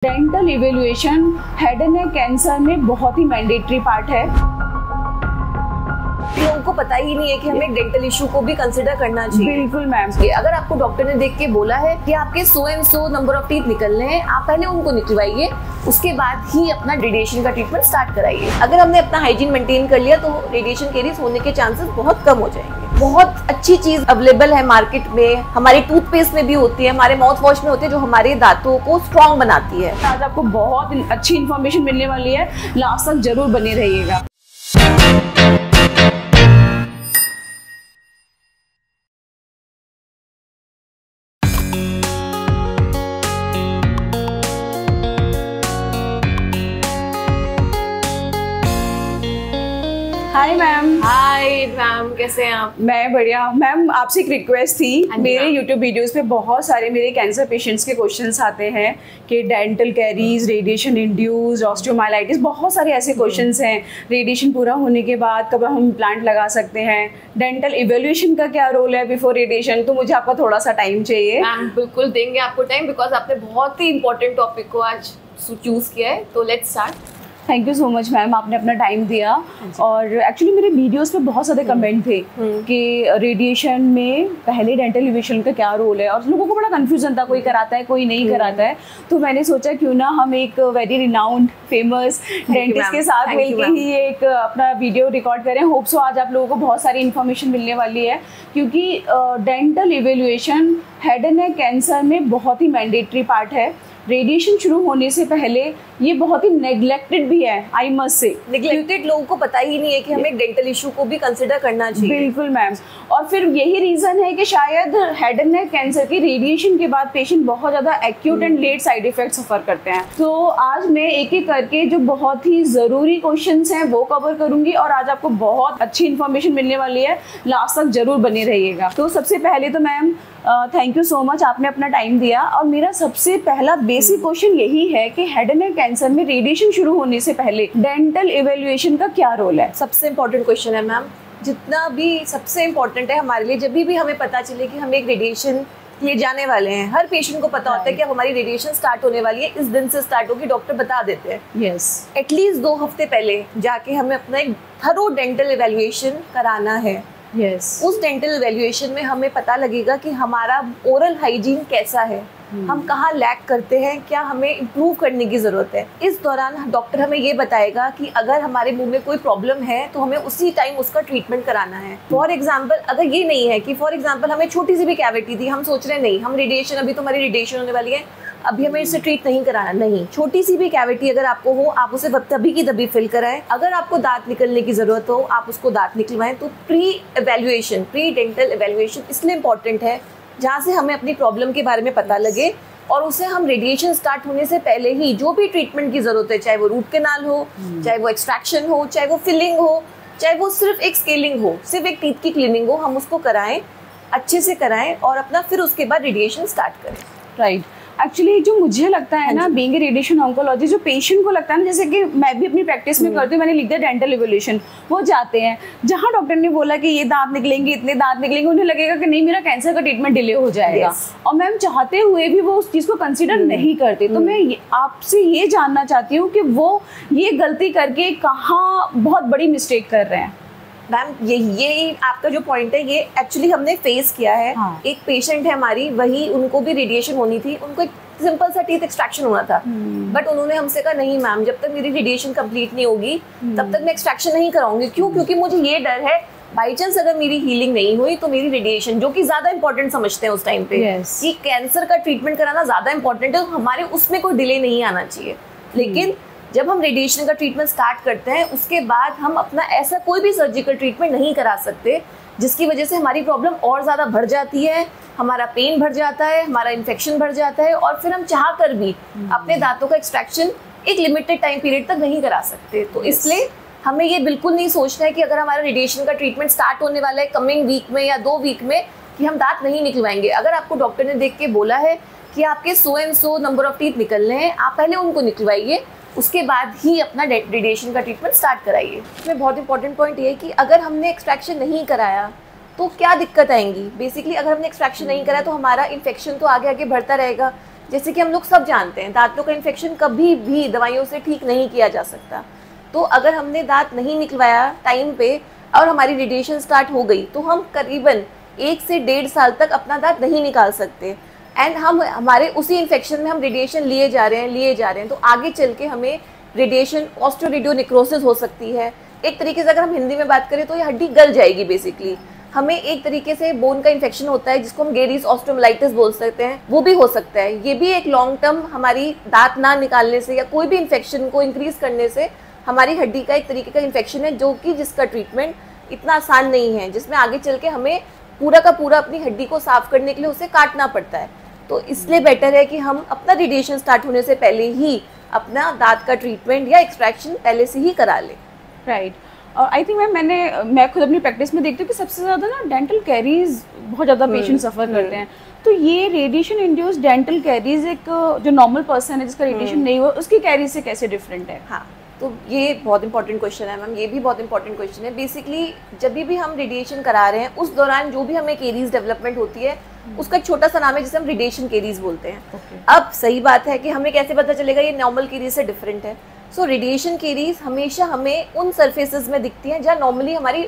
Dental evaluation head and neck cancer में बहुत ही mandatory part है। लोगों को पता ही नहीं है कि हमें एक डेंटल इशू को भी कंसिडर करना चाहिए। बिल्कुल मैम। अगर आपको डॉक्टर ने देख के बोला है कि आपके 100 एंड 100 नंबर ऑफ टीथ निकलने हैं, आप पहले उनको निकलवाइए, उसके बाद ही अपना रेडिएशन का ट्रीटमेंट स्टार्ट कराइए। अगर हमने अपना हाइजीन मेंटेन कर लिया तो रेडिएशन केरीज होने के चांसेस बहुत कम हो जाएंगे। बहुत अच्छी चीज अवेलेबल है मार्केट में, हमारी टूथपेस्ट में भी होती है, हमारे माउथ वॉश में होती है, जो हमारे दांतों को स्ट्रॉन्ग बनाती है। आज आपको बहुत अच्छी इन्फॉर्मेशन मिलने वाली है, लास्ट तक जरूर बने रहिएगा। Hi ma'am. हाय मैम, कैसे हैं आप? मैं बढ़िया मैम। आपसे एक रिक्वेस्ट थी, मेरे यूट्यूब वीडियोस पे बहुत सारे मेरे कैंसर पेशेंट्स के क्वेश्चंस आते हैं कि dental caries, radiation induced osteomyelitis, बहुत सारे ऐसे क्वेश्चंस हैं। रेडिएशन पूरा होने के बाद कब हम इम्प्लांट लगा सकते हैं, डेंटल इवेल्युएशन का क्या रोल है बिफोर रेडिएशन, तो मुझे आपका थोड़ा सा टाइम चाहिए। मैम बिल्कुल देंगे आपको टाइम, बिकॉज आपने बहुत ही इंपॉर्टेंट टॉपिक को आज चूज किया है, तो let's start. Thank you so much ma'am, आपने अपना टाइम दिया। और एक्चुअली मेरे वीडियोस पे बहुत सारे कमेंट थे कि रेडिएशन में पहले डेंटल इवेल्युएशन का क्या रोल है, और लोगों को बड़ा कंफ्यूजन था, कोई कराता है कोई नहीं कराता है। तो मैंने सोचा क्यों ना हम एक वेरी रिनाउंड फेमस डेंटिस्ट के साथ मिलकर ही एक अपना वीडियो रिकॉर्ड करें। होप सो आज आप लोगों को बहुत सारी इन्फॉर्मेशन मिलने वाली है, क्योंकि dental evaluation head and neck cancer में बहुत ही मैंडेटरी पार्ट है। रेडिएशन शुरू होने से पहले ये बहुत ही नेग्लेक्टेड भी है, आई मस्ट से। नेग्लेक्टेड, लोगों को पता ही नहीं है कि हमें एक डेंटल इशू को भी कंसिडर करना चाहिए। बिल्कुल मैम। और फिर यही रीजन है कि शायद हेड एंड नेक कैंसर की रेडिएशन के बाद पेशेंट बहुत ज्यादा acute and late side effect suffer करते हैं। तो आज मैं एक एक करके जो बहुत ही जरूरी क्वेश्चंस हैं वो कवर करूंगी, और आज आपको बहुत अच्छी इन्फॉर्मेशन मिलने वाली है, लास्ट तक जरूर बने रहिएगा। तो सबसे पहले तो ma'am thank you so much, आपने अपना टाइम दिया। और मेरा सबसे पहला बेसिक क्वेश्चन यही है कि हेड एंड नेक कैंसर में रेडिएशन शुरू होने से पहले डेंटल इवेल्युएशन का क्या रोल है? सबसे इम्पोर्टेंट क्वेश्चन है मैम, जितना भी सबसे इम्पोर्टेंट है हमारे लिए। जब भी हमें पता चले कि हम एक रेडिएशन लिए जाने वाले हैं, हर पेशेंट को पता होता है कि अब हमारी रेडिएशन स्टार्ट होने वाली है, इस दिन से स्टार्ट होगी, डॉक्टर बता देते हैं। यस। एटलीस्ट 2 हफ्ते पहले जाके हमें अपना एक थरो डेंटल इवेल्युएशन कराना है। Yes. उस डेंटल इवेल्युएशन में हमें पता लगेगा कि हमारा ओरल हाइजीन कैसा है, हम कहाँ लैक करते हैं, क्या हमें इम्प्रूव करने की ज़रूरत है। इस दौरान डॉक्टर हमें ये बताएगा कि अगर हमारे मुंह में कोई प्रॉब्लम है तो हमें उसी टाइम उसका ट्रीटमेंट कराना है। फॉर एग्जाम्पल, अगर ये नहीं है कि फॉर एग्जाम्पल हमें छोटी सी भी कैविटी थी, हम सोच रहे हैं नहीं हम रेडिएशन, अभी तो हमारी रेडिएशन होने वाली है, अभी हमें इससे ट्रीट नहीं कराना। नहीं, छोटी सी भी कैविटी अगर आपको हो, आप उसे तभी की तभी फिल कराएं। अगर आपको दांत निकलने की जरूरत हो, आप उसको दांत निकलवाएं। तो प्री डेंटल इवेल्युएशन इसलिए इम्पॉर्टेंट है, जहाँ से हमें अपनी प्रॉब्लम के बारे में पता लगे, और उसे हम रेडिएशन स्टार्ट होने से पहले ही जो भी ट्रीटमेंट की जरूरत है, चाहे वो रूट कैनाल हो, चाहे वो एक्सट्रैक्शन हो, चाहे वो फिलिंग हो, चाहे वो सिर्फ एक स्केलिंग हो, सिर्फ एक टीथ की क्लीनिंग हो, हम उसको कराएं, अच्छे से कराएं, और अपना फिर उसके बाद रेडिएशन स्टार्ट करें। राइट। एक्चुअली जो मुझे लगता है ना, बीइंग रेडिएशन ऑन्कोलॉजी, जो पेशेंट को लगता है ना, जैसे कि मैं भी अपनी प्रैक्टिस में करती हूँ, मैंने लिख दिया डेंटल इवेल्युएशन, वो जाते हैं जहाँ डॉक्टर ने बोला कि ये दांत निकलेंगे, इतने दांत निकलेंगे, उन्हें लगेगा कि नहीं मेरा कैंसर का ट्रीटमेंट डिले हो जाएगा। और मैम चाहते हुए भी वो उस चीज़ को कंसिडर नहीं करते। तो मैं आपसे ये जानना चाहती हूँ कि वो ये गलती करके कहाँ बहुत बड़ी मिस्टेक कर रहे हैं। मैम ये आपका जो पॉइंट है, ये एक्चुअली हमने फेस किया है। एक पेशेंट है हमारी, वही उनको भी रेडिएशन होनी थी, उनको एक सिंपल सा टीथ एक्सट्रैक्शन होना था, बट उन्होंने हमसे कहा नहीं मैम, जब तक मेरी रेडिएशन कंप्लीट नहीं होगी तब तक मैं एक्सट्रैक्शन नहीं कराऊंगी। क्यों? क्योंकि मुझे ये डर है बाई चांस अगर मेरी हीलिंग नहीं हुई तो मेरी रेडिएशन, जो कि ज्यादा इंपॉर्टेंट समझते हैं उस टाइम पे, कि कैंसर का ट्रीटमेंट कराना ज्यादा इंपॉर्टेंट है, हमारे उसमें कोई डिले नहीं आना चाहिए। लेकिन जब हम रेडिएशन का ट्रीटमेंट स्टार्ट करते हैं, उसके बाद हम अपना ऐसा कोई भी सर्जिकल ट्रीटमेंट नहीं करा सकते जिसकी वजह से हमारी प्रॉब्लम और ज़्यादा बढ़ जाती है, हमारा पेन बढ़ जाता है, हमारा इन्फेक्शन बढ़ जाता है, और फिर हम चाह कर भी अपने दांतों का एक्सट्रैक्शन एक लिमिटेड टाइम पीरियड तक नहीं करा सकते। तो इसलिए हमें ये बिल्कुल नहीं सोचना है कि अगर हमारा रेडिएशन का ट्रीटमेंट स्टार्ट होने वाला है कमिंग वीक में या 2 वीक में, कि हम दांत नहीं निकलवाएंगे। अगर आपको डॉक्टर ने देख के बोला है कि आपके 100 एंड 100 नंबर ऑफ टीथ निकलने हैं, आप पहले उनको निकलवाइए, उसके बाद ही अपना रेडिएशन का ट्रीटमेंट स्टार्ट कराइए। इसमें बहुत इंपॉर्टेंट पॉइंट ये है कि अगर हमने एक्सट्रैक्शन नहीं कराया तो क्या दिक्कत आएंगी। बेसिकली अगर हमने एक्सट्रैक्शन नहीं कराया तो हमारा इन्फेक्शन तो आगे आगे बढ़ता रहेगा, जैसे कि हम लोग सब जानते हैं दांतों का इन्फेक्शन कभी भी दवाइयों से ठीक नहीं किया जा सकता। तो अगर हमने दांत नहीं निकलवाया टाइम पे और हमारी रेडिएशन स्टार्ट हो गई तो हम करीबन 1 से 1.5 साल तक अपना दांत नहीं निकाल सकते। एंड हम हमारे उसी इन्फेक्शन में हम रेडिएशन लिए जा रहे हैं तो आगे चल के हमें रेडिएशन ऑस्टियोरेडियो नेक्रोसिस हो सकती है। एक तरीके से अगर हम हिंदी में बात करें तो ये हड्डी गल जाएगी बेसिकली। हमें एक तरीके से बोन का इन्फेक्शन होता है जिसको हम गेरीज ऑस्टियोमाइलाइटिस बोल सकते हैं, वो भी हो सकता है। ये भी एक लॉन्ग टर्म हमारी दांत ना निकालने से या कोई भी इन्फेक्शन को इंक्रीज करने से हमारी हड्डी का एक तरीके का इन्फेक्शन है, जो कि जिसका ट्रीटमेंट इतना आसान नहीं है, जिसमें आगे चल के हमें पूरा का पूरा अपनी हड्डी को साफ करने के लिए उसे काटना पड़ता है। तो इसलिए बेटर है कि हम अपना रेडिएशन स्टार्ट होने से पहले ही अपना दांत का ट्रीटमेंट या एक्सट्रैक्शन पहले से ही करा लें। राइट। और आई थिंक मैं खुद अपनी प्रैक्टिस में देखती हूँ कि सबसे ज़्यादा ना डेंटल कैरीज बहुत ज़्यादा पेशेंट सफ़र करते हैं। तो ये रेडिएशन इंड्यूस डेंटल कैरीज एक जो नॉर्मल पर्सन है जिसका रेडिएशन नहीं हुआ उसकी कैरीज से कैसे डिफरेंट है? हाँ, तो ये बहुत इंपॉर्टेंट क्वेश्चन है मैम, ये भी बहुत इंपॉर्टेंट क्वेश्चन है। बेसिकली जब भी हम रेडिएशन करा रहे हैं उस दौरान जो भी हमें केरीज डेवलपमेंट होती है उसका एक छोटा सा नाम है जिसे हम रेडिएशन केरीज बोलते हैं। अब सही बात है कि हमें कैसे पता चलेगा ये नॉर्मल केरीज से डिफरेंट है। सो रेडिएशन केरीज हमेशा हमें उन सरफेसेस में दिखती हैं जहाँ नॉर्मली हमारी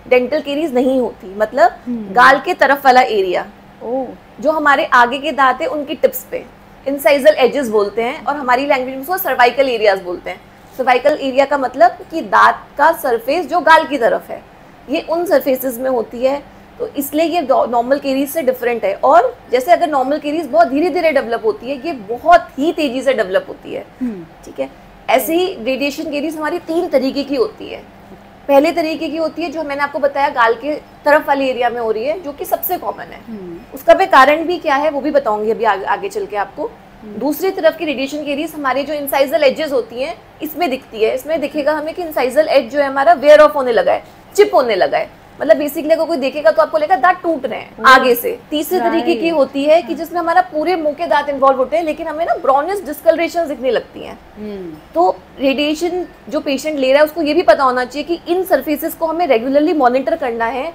डेंटल केरीज नहीं होती, मतलब गाल के तरफ वाला एरिया, जो हमारे आगे के दांत है उनकी टिप्स पे, इंसाइजल एजेस बोलते हैं और हमारी लैंग्वेज में उसको सर्वाइकल एरियाज बोलते हैं। सर्वाइकल एरिया का मतलब कि दांत का सरफेस जो गाल की तरफ है ये उन सरफेसेस में होती है, तो इसलिए ये नॉर्मल केरीज से डिफरेंट है। और जैसे अगर नॉर्मल केरीज बहुत धीरे धीरे डेवलप होती है, ये बहुत ही तेजी से डेवलप होती है, ठीक है। ऐसे ही रेडिएशन केरीज हमारी 3 तरीके की होती है। पहले तरीके की होती है जो मैंने आपको बताया गाल के तरफ वाले एरिया में हो रही है, जो कि सबसे कॉमन है। उसका भी कारण भी क्या है वो भी बताऊंगी अभी आगे चल के आपको। दूसरी तरफ की रेडिएशन केरीज हमारे जो इंसाइजल एजेस होती हैं इसमें दिखती है। इसमें दिखेगा हमें कि इंसाइजल एज जो है हमारा वेयर ऑफ होने लगा है, चिप होने लगा है, मतलब बेसिकली अगर कोई देखेगा तो आपको लगेगा दांत टूट रहे हैं आगे से। तीसरे तरीके की होती है कि जिसमें हमारा पूरे मुंह के दांत इन्वॉल्व होते हैं लेकिन हमें ना ब्राउनिश डिस्कलरेशन दिखने लगती हैं। तो रेडिएशन जो पेशेंट ले रहा है उसको ये भी पता होना चाहिए कि इन सरफेसेस को हमें रेगुलरली मॉनिटर करना है।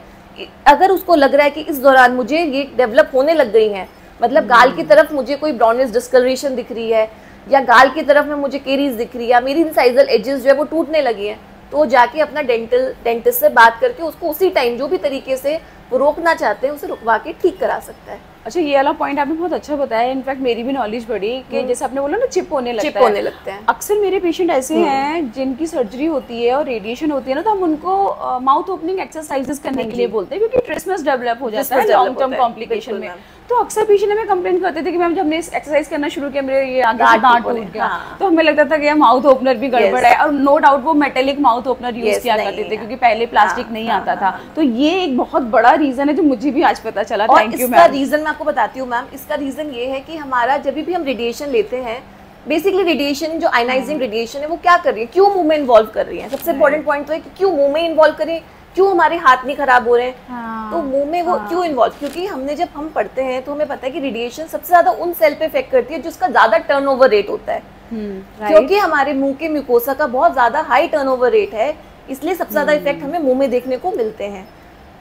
अगर उसको लग रहा है कि इस दौरान मुझे ये डेवलप होने लग गई हैं, मतलब गाल की तरफ मुझे कोई ब्राउनिश डिस्कलरेशन दिख रही है या गाल की तरफ में मुझे केरीज दिख रही है या मेरी इंसाइजल एजेस जो है वो टूटने लगी हैं, तो जाके अपना डेंटिस्ट से बात करके उसको उसी टाइम जो भी तरीके से वो रोकना चाहते हैं उसे रुकवा के ठीक करा सकता है। अच्छा, ये वाला पॉइंट आपने बहुत अच्छा बताया। इनफैक्ट मेरी भी नॉलेज बढ़ी कि जैसे आपने बोला ना चिप होने लगते हैं। अक्सर मेरे पेशेंट ऐसे हैं जिनकी सर्जरी होती है और रेडिएशन होती है ना, तो हम उनको माउथ ओपनिंग एक्सरसाइजेस करने के लिए बोलते हैं क्योंकि ट्रिसमस डेवलप हो जाता है लॉन्ग टर्म कॉम्प्लिकेशन में। तो अक्सर पेशेंट हमें कंप्लेंट करते थे कि मैम जब हमने एक्सरसाइज करना शुरू किया मेरे ये आगे से दांत टूट गया। तो हमें लगता था कि माउथ ओपनर भी गड़बड़ है, और नो डाउट वो मेटेलिक माउथ ओपनर यूज किया करते थे क्योंकि पहले प्लास्टिक नहीं आता था। तो ये एक बहुत बड़ा रीजन है जो मुझे भी आज पता चला। Thank you ma'am. इसका रीजन मैं आपको बताती हूँ मैम। इसका रीजन ये है कि हमारा जब भी हम रेडिएशन लेते हैं, बेसिकली रेडिएशन जो आयनाइजिंग रेडिएशन है वो क्या कर रही है, क्यों मुंह में इन्वॉल्व कर रही है। सबसे इंपॉर्टेंट पॉइंट तो है कि क्यों मुंह में इन्वॉल्व करें, क्यों हमारे हाथ नहीं खराब हो रहे हैं। तो मुंह में वो क्यों इन्वॉल्व, क्योंकि हमने जब हम पढ़ते हैं तो हमें पता है कि रेडिएशन सबसे ज्यादा उन सेल पे इफेक्ट करती है जिसका ज्यादा टर्नओवर रेट होता है। क्योंकि हमारे मुंह के म्यूकोसा का बहुत ज्यादा हाई टर्नओवर रेट है, इसलिए सबसे ज्यादा इफेक्ट हमें मुंह में देखने को मिलते हैं।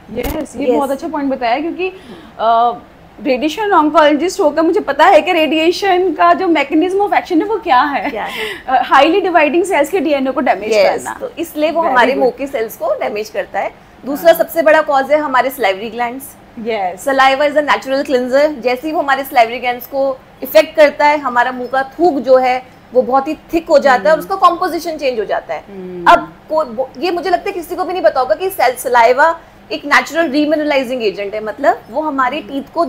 ये बहुत अच्छा पॉइंट बताया, क्योंकि रेडिएशन ऑन्कोलॉजिस्ट होकर मुझे पता है कि रेडिएशन का जो मैकेनिज्म ऑफ एक्शन है वो क्या है, हाईली डिवाइडिंग सेल्स के डीएनए को डैमेज करना। तो इसलिए वो हमारे मुंह के सेल्स को डैमेज करता है। दूसरा सबसे बड़ा कॉज है हमारे salivary glands. Saliva is a natural cleanser. जैसे ही वो हमारे सलाइवरी ग्लैंड्स को इफेक्ट करता है, हमारा मुंह का थूक जो है वो बहुत ही थिक हो जाता है और उसका कॉम्पोजिशन चेंज हो जाता है। अब ये मुझे लगता है किसी को भी नहीं पता होगा कि सलाइवा एक नेचुरल रीमिनरलाइजिंग एजेंट है, मतलब वो हमारे टीथ को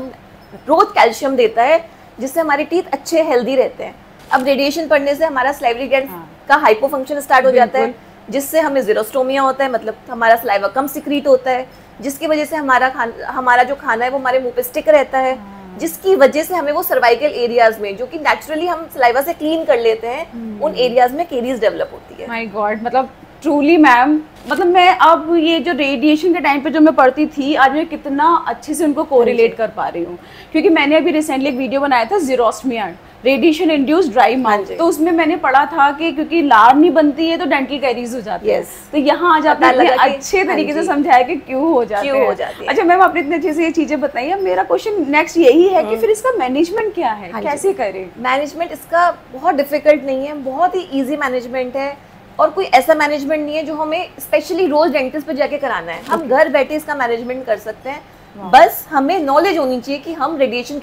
रोज कैल्शियम देता है जिससे हमारे टीथ अच्छे हेल्दी रहते हैं। अब रेडिएशन पड़ने से हमारा सलाइवरी ग्लैंड का हाइपोफंक्शन स्टार्ट हो जाता है, जिससे हमें ज़ीरोस्टोमिया होता है, मतलब हमारा सलाइवा कम सिक्रीट होता है, जिसकी वजह से हमारा जो खाना है वो हमारे मुंह पे स्टिक रहता है, जिसकी वजह से हमें वो सर्वाइकल एरियाज में जो कि नेचुरली हम सलाइवा से क्लीन कर लेते हैं उन एरियाज में केरीज डेवलप होती है। माय गॉड, मतलब ट्रूली मैम, मतलब मैं अब ये जो रेडिएशन के टाइम पे जो मैं पढ़ती थी आज मैं कितना अच्छे से उनको कोरिलेट कर पा रही हूँ, क्योंकि मैंने अभी रिसेंटली एक वीडियो बनाया था ज़ीरोस्टोमिया। रेडिएशन इंड्यूस ड्राई माउथ, तो उसमें मैंने पढ़ा था कि क्योंकि लार नहीं बनती है तो डेंटल कैरीज हो जाती है। तो यहाँ आज आपने अच्छे तरीके से समझाया कि क्यों हो जाती है। अच्छा मैम, आपने इतने अच्छे से ये चीजें बताई। अब मेरा क्वेश्चन नेक्स्ट यही है कि फिर इसका मैनेजमेंट क्या है, कैसे करें? मैनेजमेंट इसका बहुत डिफिकल्ट नहीं है, बहुत ही ईजी मैनेजमेंट है, और कोई ऐसा मैनेजमेंट नहीं है जो हमें स्पेशली रोज डेंटिस्ट पे जाके कराना है। हम घर बैठे इसका मैनेजमेंट कर सकते हैं। बस हमें नॉलेज होनी चाहिए कि हम रेडिएशन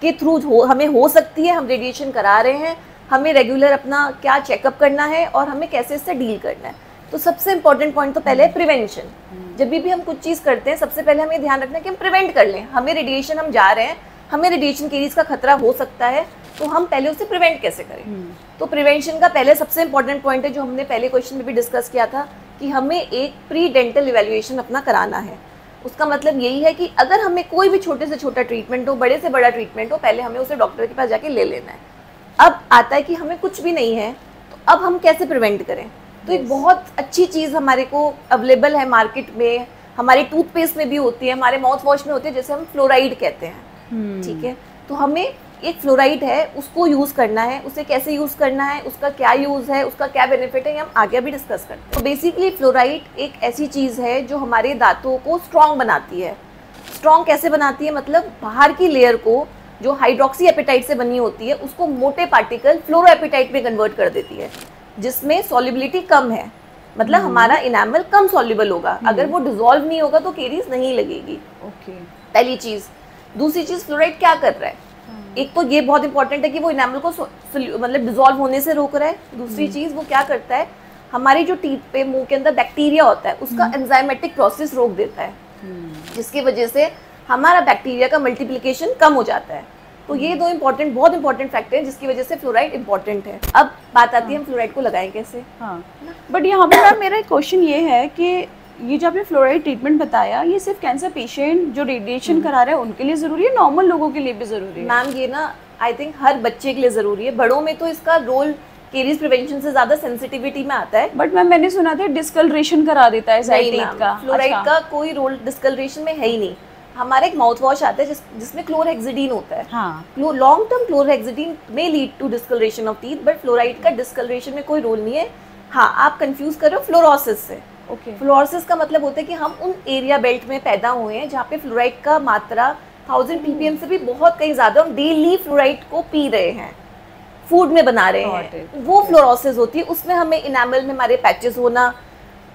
के थ्रू हमें हो सकती है, हम रेडिएशन करा रहे हैं, हमें रेगुलर अपना क्या चेकअप करना है और हमें कैसे इससे डील करना है। तो सबसे इंपॉर्टेंट पॉइंट तो पहले प्रिवेंशन। जब भी हम कुछ चीज़ करते हैं सबसे पहले हमें ध्यान रखना है कि हम प्रिवेंट कर लें। हमें रेडिएशन, हम जा रहे हैं, हमें रेडिएशन केरीज का खतरा हो सकता है, तो हम पहले उसे प्रिवेंट कैसे करें। तो प्रिवेंशन का पहले सबसे इंपॉर्टेंट पॉइंट है जो हमने पहले क्वेश्चन में भी डिस्कस किया था कि हमें एक प्री डेंटल इवैल्यूएशन अपना कराना है। उसका मतलब यही है कि अगर हमें कोई भी छोटे से छोटा ट्रीटमेंट हो, बड़े से बड़ा ट्रीटमेंट हो, पहले हमें उसे डॉक्टर के पास जाके ले लेना है। अब आता है कि हमें कुछ भी नहीं है, तो अब हम कैसे प्रिवेंट करें। तो एक बहुत अच्छी चीज़ हमारे को अवेलेबल है मार्केट में, हमारे टूथपेस्ट में भी होती है, हमारे माउथ वॉश में होती है, जैसे हम फ्लोराइड कहते हैं। ठीक है, तो हमें एक फ्लोराइड है उसको यूज़ करना है। उसे कैसे यूज़ करना है, उसका क्या यूज़ है, उसका क्या बेनिफिट है, ये हम आगे भी डिस्कस करते हैं। तो बेसिकली फ्लोराइड एक ऐसी चीज़ है जो हमारे दांतों को स्ट्रॉन्ग बनाती है। स्ट्रॉन्ग कैसे बनाती है, मतलब बाहर की लेयर को जो हाइड्रोक्सी एपेटाइट से बनी होती है उसको मोटे पार्टिकल फ्लोरो एपेटाइट में कन्वर्ट कर देती है, जिसमें सॉल्युबिलिटी कम है। मतलब हमारा इनामल कम सॉल्युबल होगा। अगर वो डिजोल्व नहीं होगा तो केरीज नहीं लगेगी। पहली चीज़। दूसरी चीज़, फ्लोराइड क्या कर रहा है, एक तो ये बहुत इंपॉर्टेंट है कि वो इनामल को मतलब डिजोल्व होने से रोक रहा है। दूसरी चीज़, वो क्या करता है, हमारी जो टीथ पे मुंह के अंदर बैक्टीरिया होता है उसका एंजाइमेटिक प्रोसेस रोक देता है, जिसकी वजह से हमारा बैक्टीरिया का मल्टीप्लिकेशन कम हो जाता है। तो ये दो बहुत इंपॉर्टेंट फैक्टर हैं जिसकी वजह से फ्लोराइड इंपॉर्टेंट है। अब बात आती है हम फ्लोराइड को लगाएं कैसे। बट यहाँ पे मैम मेरा एक क्वेश्चन ये है कि ये जो आपने फ्लोराइड ट्रीटमेंट बताया, ये सिर्फ कैंसर पेशेंट जो रेडिएशन करा रहे हैं उनके लिए ज़रूरी है, नॉर्मल लोगों के लिए भी ज़रूरी है? मैम ये ना आई थिंक हर बच्चे के लिए ज़रूरी है। बड़ों में तो इसका रोल केरीज प्रिवेंशन से ज़्यादा सेंसिटिविटी में आता है। बट मैम मैंने सुना था डिस्कलरेशन करा देता है टीथ का। फ्लोराइड का कोई रोल डिस्कलरेशन में है ही नहीं। हमारा एक माउथ वॉश आता है जिसमें क्लोरहेक्सिडीन होता है। लॉन्ग टर्म क्लोरहेक्सिडीन में lead to discolouration of teeth, but fluoride का डिस्कलरेशन में कोई रोल नहीं है। हाँ, आप कंफ्यूज कर रहे हो फ्लोरोसिस से। फ्लोरोसिस का मतलब होता है कि हम उन एरिया बेल्ट में पैदा हुए हैं जहाँ पे फ्लोराइड का मात्रा 1000 ppm से भी बहुत कहीं ज़्यादा, हम डेली फ्लोराइड को पी रहे हैं, फूड में बना रहे हैं, वो फ्लोरोसिस होती है। उसमें हमें इनामल में हमारे पैचेस होना,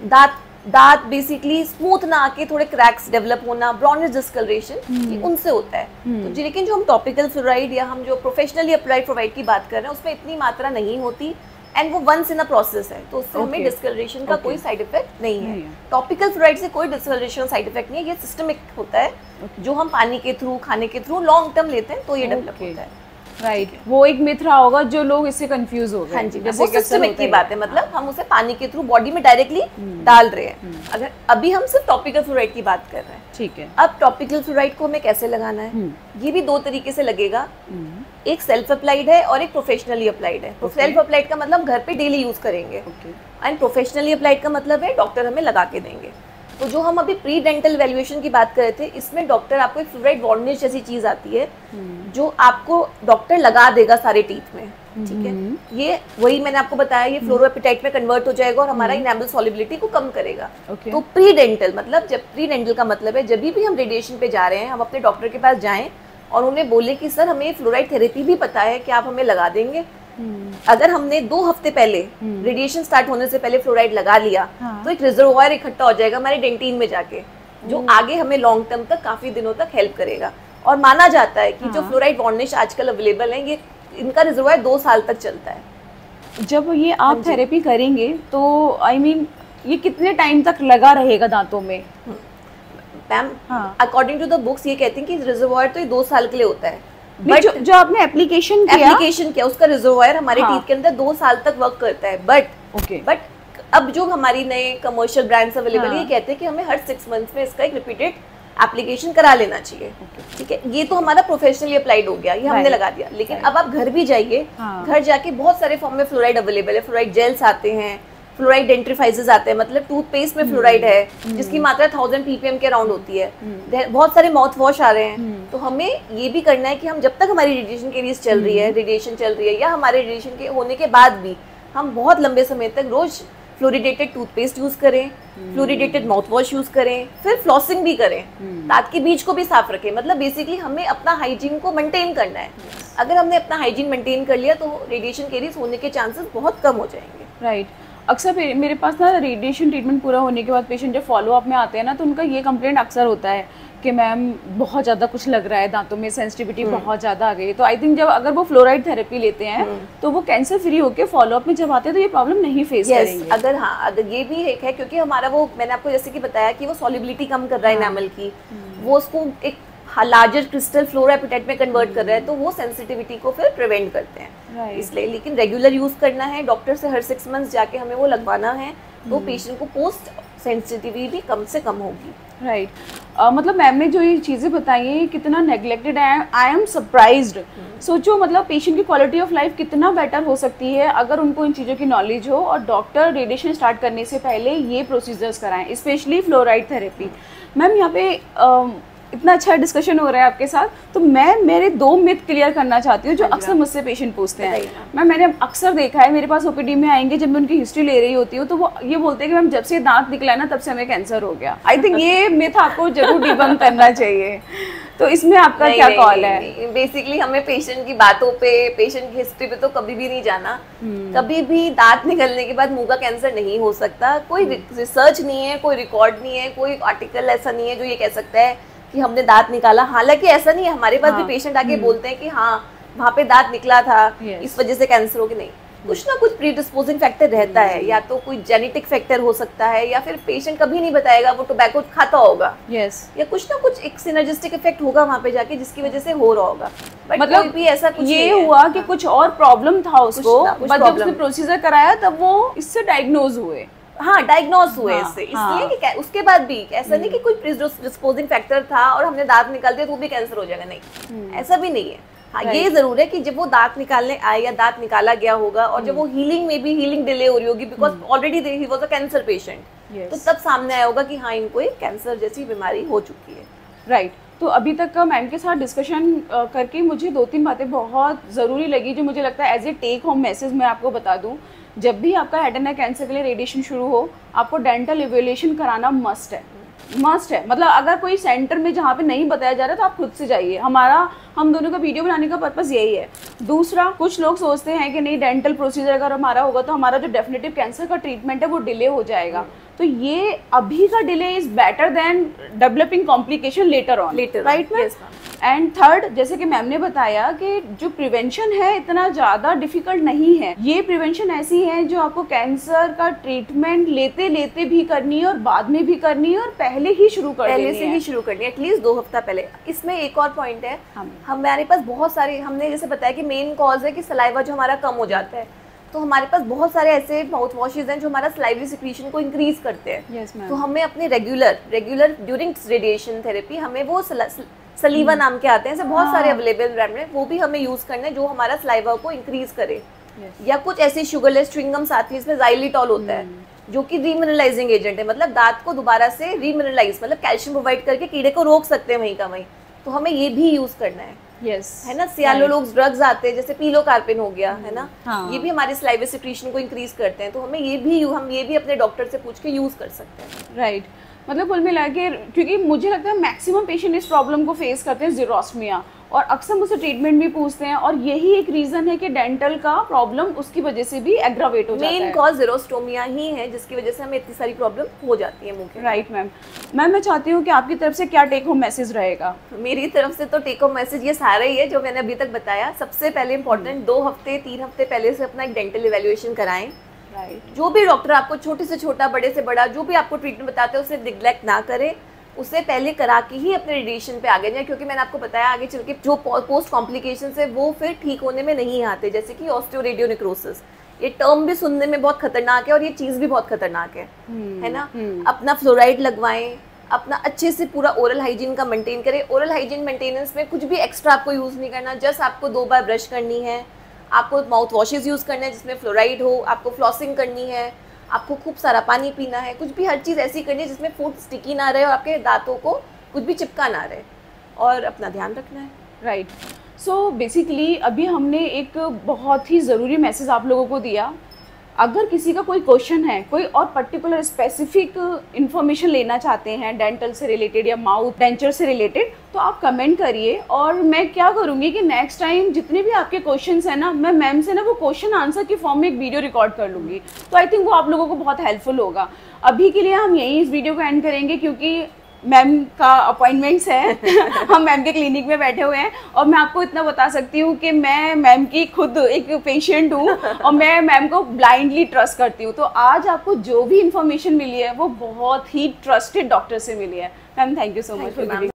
दांत बेसिकली स्मूथ ना आके थोड़े क्रैक्स डेवलप होना, ब्रॉन्ज डिस्कलरेशन, उनसे होता है। तो लेकिन जो हम टॉपिकल फ्लोराइड या हम जो प्रोफेशनली अप्लाइड फ्लोराइड की बात कर रहे हैं उसमें इतनी मात्रा नहीं होती, एंड वो वंस इन अ प्रोसेस है, तो उससे हमें डिस्कलरेशन का कोई साइड इफेक्ट नहीं है। टॉपिकल फ्लोराइड से कोई डिस्कलरेशन साइड इफेक्ट नहीं है। ये सिस्टमिक होता है, जो हम पानी के थ्रू, खाने के थ्रू लॉन्ग टर्म लेते हैं तो ये डेवलप होता है। राइट, वो एक मिथ रहा होगा जो लोग इससे कंफ्यूज हो गए। हाँ जी, वो सिस्टमिक की बात है, मतलब हम उसे पानी के थ्रू बॉडी में डायरेक्टली डाल रहे हैं। अगर अभी हम सिर्फ टॉपिकल फ्लोराइड की बात कर रहे हैं, ठीक है। अब टॉपिकल फ्लोराइड को हमें कैसे लगाना है, ये भी दो तरीके से लगेगा। एक सेल्फ अप्लाइड है और एक प्रोफेशनली अप्लाइड है। सेल्फ अप्लाइड का मतलब घर पे डेली यूज करेंगे, एंड प्रोफेशनली अप्लाइड का मतलब है डॉक्टर हमें लगा के देंगे। तो जो हम अभी प्री डेंटल वैल्यूएशन की बात कर रहे थे, इसमें डॉक्टर आपको एक फ्लोराइड वार्निश जैसी चीज आती है जो आपको डॉक्टर लगा देगा सारे टीथ में। ठीक है, ये वही मैंने आपको बताया, ये फ्लोरो एपेटाइट में कन्वर्ट हो जाएगा और हमारा इनेमल सॉल्युबिलिटी को कम करेगा। तो प्री डेंटल मतलब, जब प्री डेंटल का मतलब है जब भी हम रेडिएशन पे जा रहे हैं, हम अपने डॉक्टर के पास जाएं और उन्हें बोले कि सर हमें फ्लोराइड थेरेपी भी पता है, क्या आप हमें लगा देंगे। अगर हमने 2 हफ्ते पहले रेडिएशन स्टार्ट होने से पहले फ्लोराइड लगा लिया, तो एक रिजर्वॉयर इकट्ठा हो जाएगा हमारे डेंटिन में जाके, जो आगे हमें लॉन्ग टर्म तक, काफी दिनों तक हेल्प करेगा। और माना जाता है कि जो फ्लोराइड वार्निश आजकल अवेलेबल है, ये इनका रिजर्वॉयर 2 साल तक चलता है। जब ये आप थेरेपी करेंगे तो आई मीन ये कितने टाइम तक लगा रहेगा दांतों में? Ma'am according to the books ये कहते हैं कि रिजर्वॉयर तो ये 2 साल के लिए होता है, बट जो आपने एप्लीकेशन किया उसका रिजर्वॉयर हमारे टीथ के अंदर 2 साल तक वर्क करता है। बट अब जो हमारी नए कमर्शियल ब्रांड्स अवेलेबल ये कहते हैं कि हमें हर 6 मंथ्स में इसका एक रिपीटेड एप्लीकेशन करा लेना चाहिए। ठीक है, ये तो हमारा प्रोफेशनली अप्लाइड हो गया, ये हमने लगा दिया। लेकिन अब आप घर भी जाइए, घर जाके बहुत सारे फॉर्म में फ्लोराइड अवेलेबल है। फ्लोराइड जेल्स आते हैं, फ्लोराइड डेंट्रीफाइजेस आते हैं, मतलब टूथपेस्ट में फ्लोराइड है जिसकी मात्रा 1000 ppm के अराउंड होती है। बहुत सारे माउथ वॉश आ रहे हैं, तो हमें ये भी करना है कि हम जब तक हमारी रेडिएशन की रीज चल रही है, रेडिएशन चल रही है, या हमारे रेडिएशन के होने के बाद भी हम बहुत लंबे समय तक रोज फ्लोरिडेटेड टूथपेस्ट यूज करें, फ्लोरिडेटेड माउथ वॉश यूज करें, फिर फ्लॉसिंग भी करें, दांत के बीच को भी साफ रखें। मतलब बेसिकली हमें अपना हाइजीन को मेंटेन करना है। अगर हमने अपना हाइजीन मेंटेन कर लिया तो रेडिएशन कैरीज होने के चांसेस बहुत कम हो जाएंगे। राइट। अक्सर मेरे पास ना रेडिएशन ट्रीटमेंट पूरा होने के बाद पेशेंट जब फॉलो अप में आते हैं ना, तो उनका ये कंप्लेंट अक्सर होता है कि मैम बहुत ज़्यादा कुछ लग रहा है, दांतों में सेंसिटिविटी बहुत ज़्यादा आ गई है। तो आई थिंक जब अगर वो फ्लोराइड थेरेपी लेते हैं तो वो कैंसर फ्री होकर फॉलो अप में जब आते हैं तो ये प्रॉब्लम नहीं फेस करेंगे। अगर ये भी एक है, क्योंकि हमारा वो मैंने आपको जैसे कि बताया कि वो सॉलिबिलिटी कम कर रहा है एनामल की, वो उसको एक लार्जर क्रिस्टल फ्लोरापेटाइट में कन्वर्ट कर रहा है, तो वो सेंसिटिविटी को फिर प्रिवेंट करते हैं। इसलिए लेकिन रेगुलर यूज करना है, डॉक्टर से हर 6 मंथ्स जाके हमें वो लगवाना है, तो पेशेंट को पोस्ट सेंसिटिविटी कम से कम होगी। राइट। मतलब मैम ने जो ये चीज़ें बताई हैं कितना नेग्लेक्टेड है, आई एम सरप्राइज्ड। सोचो मतलब पेशेंट की क्वालिटी ऑफ लाइफ कितना बेटर हो सकती है अगर उनको इन चीज़ों की नॉलेज हो और डॉक्टर रेडिएशन स्टार्ट करने से पहले ये प्रोसीजर्स कराएं, स्पेशली फ्लोराइड थेरेपी। मैम यहाँ पे इतना अच्छा डिस्कशन हो रहा है आपके साथ, तो मैं मेरे 2 मिथ क्लियर करना चाहती हूँ जो अक्सर मुझसे पेशेंट पूछते हैं। मैंने अक्सर देखा है, मेरे पास ओपीडी में आएंगे, जब मैं उनकी हिस्ट्री ले रही होती हूँ तो वो ये बोलते हैं कि मैम जब से दांत निकला है ना तब से हमें कैंसर हो गया। आई थिंक ये मिथ आपको जरूर डिबंक करना चाहिए, तो इसमें आपका क्या कॉल है? बेसिकली हमें पेशेंट की बातों पे, पेशेंट की हिस्ट्री पे तो कभी भी नहीं जाना। कभी भी दांत निकलने के बाद मुंह का कैंसर नहीं हो सकता। कोई रिसर्च नहीं है, कोई रिकॉर्ड नहीं है, कोई आर्टिकल ऐसा नहीं है जो ये कह सकता है कि हमने दांत निकाला। हालांकि ऐसा नहीं है, हमारे पास भी पेशेंट आके बोलते हैं कि हाँ वहाँ पे दांत निकला था, इस वजह से कैंसर हो गया। नहीं, कुछ ना कुछ प्रीडिस्पोजिंग फैक्टर रहता है, या तो कोई जेनेटिक फैक्टर हो सकता है, या फिर पेशेंट कभी नहीं बताएगा वो टोबैको खाता होगा, या कुछ ना कुछ एक सिनर्जिस्टिक इफेक्ट होगा वहाँ पे जाके जिसकी वजह से हो रहा होगा। मतलब भी ऐसा कुछ ये हुआ कि कुछ और प्रॉब्लम था उसको, बट जब उसने प्रोसीजर कराया तब वो इससे डायग्नोज हुए। हाँ, डायग्नोज हुए इससे। इसलिए कि उसके बाद भी ऐसा नहीं कि कोई प्रीडिस्पोजिंग फैक्टर था और हमने दांत निकाल दिया तो भी कैंसर हो जाएगा, नहीं, ऐसा भी नहीं है। हाँ, ये जरूर है कि जब वो दांत निकालने आए या दांत निकाला गया होगा और जब वो हीलिंग में भी हीलिंग डिले हो रही होगी, because already he was a cancer patient, तो तब सामने आया होगा कि हाँ इनको एक कैंसर जैसी बीमारी हो चुकी है। राइट। तो अभी तक का मैम के साथ डिस्कशन करके मुझे 2-3 बातें बहुत ज़रूरी लगी जो मुझे लगता है as a take home message मैं आपको बता दूं। जब भी आपका हेड एंड नेक कैंसर के लिए रेडिएशन शुरू हो, आपको डेंटल इवैल्यूएशन कराना मस्ट है। मतलब अगर कोई सेंटर में जहाँ पे नहीं बताया जा रहा तो आप खुद से जाइए। हम दोनों का वीडियो बनाने का पर्पस यही है। दूसरा, कुछ लोग सोचते हैं कि नहीं डेंटल प्रोसीजर अगर हमारा होगा तो हमारा जो डेफिनेटिव कैंसर का ट्रीटमेंट है वो डिले हो जाएगा, तो ये अभी का delay is better than developing complication later on, right ma'am? And third, जैसे कि मैम ने बताया कि जो प्रिवेंशन है इतना ज़्यादा डिफिकल्ट नहीं है। ये प्रिवेंशन ऐसी है जो आपको कैंसर का ट्रीटमेंट लेते लेते भी करनी है और बाद में भी करनी है और पहले ही शुरू कर पहले से ही शुरू करनी है, एटलीस्ट 2 हफ्ता पहले। इसमें एक और पॉइंट है, हमारे पास बहुत सारे, हमने जैसे बताया कि मेन कॉज है कि सलाइवा जो हमारा कम हो जाता है, तो हमारे पास बहुत सारे ऐसे माउथ वॉशेज हैं जो हमारा सलाइवरी सिक्रीशन को इंक्रीज करते हैं। तो हमें अपने रेगुलर ड्यूरिंग रेडिएशन थेरेपी हमें वो सलीवा नाम के आते हैं, ऐसे बहुत सारे अवेलेबल ब्रांड में, वो भी हमें यूज करना है जो हमारा सलाइवा को इंक्रीज करे। या कुछ ऐसे शुगरलेस च्युइंगम्स आती है, इसमें ज़ाइलिटॉल होता है जो कि रीमिनरलाइजिंग एजेंट है, मतलब दांत को दोबारा से रीमिनरलाइज, मतलब कैल्शियम प्रोवाइड करके कीड़े को रोक सकते हैं वहीं का वहीं, तो हमें ये भी यूज करना है। है ना, सियालोलोक्स ड्रग्स आते हैं जैसे पिलोकार्पिन हो गया, है ना, ये भी हमारे सलाइवा सिक्रीशन को इंक्रीज करते हैं, तो हमें हम ये भी अपने डॉक्टर से पूछ के यूज कर सकते हैं। राइट। मतलब कुल मिला के, क्योंकि मुझे लगता है मैक्सिमम पेशेंट इस प्रॉब्लम को फेस करते हैं, ज़ीरोस्टोमिया, और अक्सर मुझसे ट्रीटमेंट भी पूछते हैं, और यही एक रीज़न है कि डेंटल का प्रॉब्लम उसकी वजह से भी एग्रावेट हो जाता है। मेन कॉज ज़ीरोस्टोमिया ही है जिसकी वजह से हमें इतनी सारी प्रॉब्लम हो जाती है मुंह के। Right ma'am. मैं चाहती हूँ कि आपकी तरफ से क्या टेक होम मैसेज रहेगा? मेरी तरफ से तो टेक होम मैसेज ये सारा ही है जो मैंने अभी तक बताया। सबसे पहले इंपॉर्टेंट 2 हफ्ते 3 हफ्ते पहले से अपना एक डेंटल इवैल्यूएशन कराएं। जो भी डॉक्टर आपको छोटे से छोटा, बड़े से बड़ा, जो भी आपको ट्रीटमेंट बताते हैं उसे निग्लेक्ट ना करें, उसे पहले करा के ही अपने रेडिएशन पे आगे जाए, क्योंकि मैंने आपको बताया आगे चल के जो पोस्ट कॉम्प्लिकेशंस है वो फिर ठीक होने में नहीं आते, जैसे कि ऑस्टियोरेडियोनेक्रोसिस। ये टर्म भी सुनने में बहुत खतरनाक है और ये चीज़ भी बहुत खतरनाक है ना। अपना फ्लोराइड लगवाएं, अपना अच्छे से पूरा ओरल हाइजीन का मेंटेन करें। ओरल हाइजीन मेंटेनेंस में कुछ भी एक्स्ट्रा आपको यूज़ नहीं करना, जस्ट आपको 2 बार ब्रश करनी है, आपको माउथ वॉशेज यूज़ करना है जिसमें फ्लोराइड हो, आपको फ्लॉसिंग करनी है, आपको खूब सारा पानी पीना है, कुछ भी हर चीज़ ऐसी करनी है जिसमें फूड स्टिकी ना रहे और आपके दांतों को कुछ भी चिपका ना रहे, और अपना ध्यान रखना है। राइट। सो बेसिकली अभी हमने एक बहुत ही ज़रूरी मैसेज आप लोगों को दिया। अगर किसी का कोई क्वेश्चन है, कोई और पर्टिकुलर स्पेसिफिक इन्फॉर्मेशन लेना चाहते हैं डेंटल से रिलेटेड या माउथ डेंचर से रिलेटेड, तो आप कमेंट करिए और मैं क्या करूँगी कि नेक्स्ट टाइम जितने भी आपके क्वेश्चंस हैं ना, मैं मैम से ना वो क्वेश्चन आंसर की फॉर्म में एक वीडियो रिकॉर्ड कर लूँगी। तो आई थिंक वो आप लोगों को बहुत हेल्पफुल होगा। अभी के लिए हम यहीं इस वीडियो को एंड करेंगे क्योंकि मैम का अपॉइंटमेंट्स है हम मैम के क्लिनिक में बैठे हुए हैं और मैं आपको इतना बता सकती हूँ कि मैं मैम की खुद एक पेशेंट हूँ और मैं मैम को ब्लाइंडली ट्रस्ट करती हूँ। तो आज आपको जो भी इंफॉर्मेशन मिली है वो बहुत ही ट्रस्टेड डॉक्टर से मिली है। Ma'am thank you so much for giving.